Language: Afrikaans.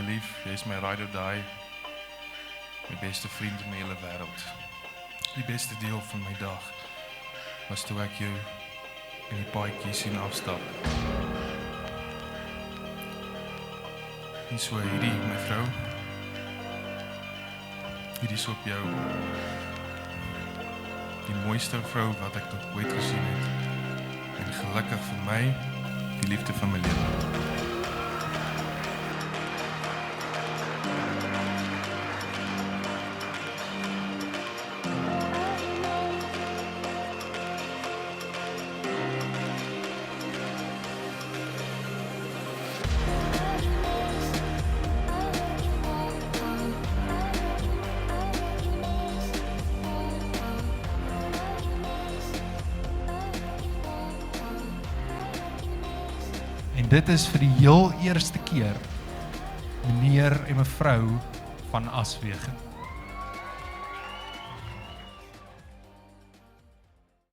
My lief, jy is my ride or die. My beste vriend in die hele wêreld. Die beste deel van my dag was toe ek jou in die paadjie sien afstap. En so hierdie, my vrou, hierdie is op jou, die mooiste vrou wat ek nog ooit gesien het. En gelukkig vir my, die liefde van my lewe. En dit is vir die heel eerste keer meneer en mevrou van Aswegen.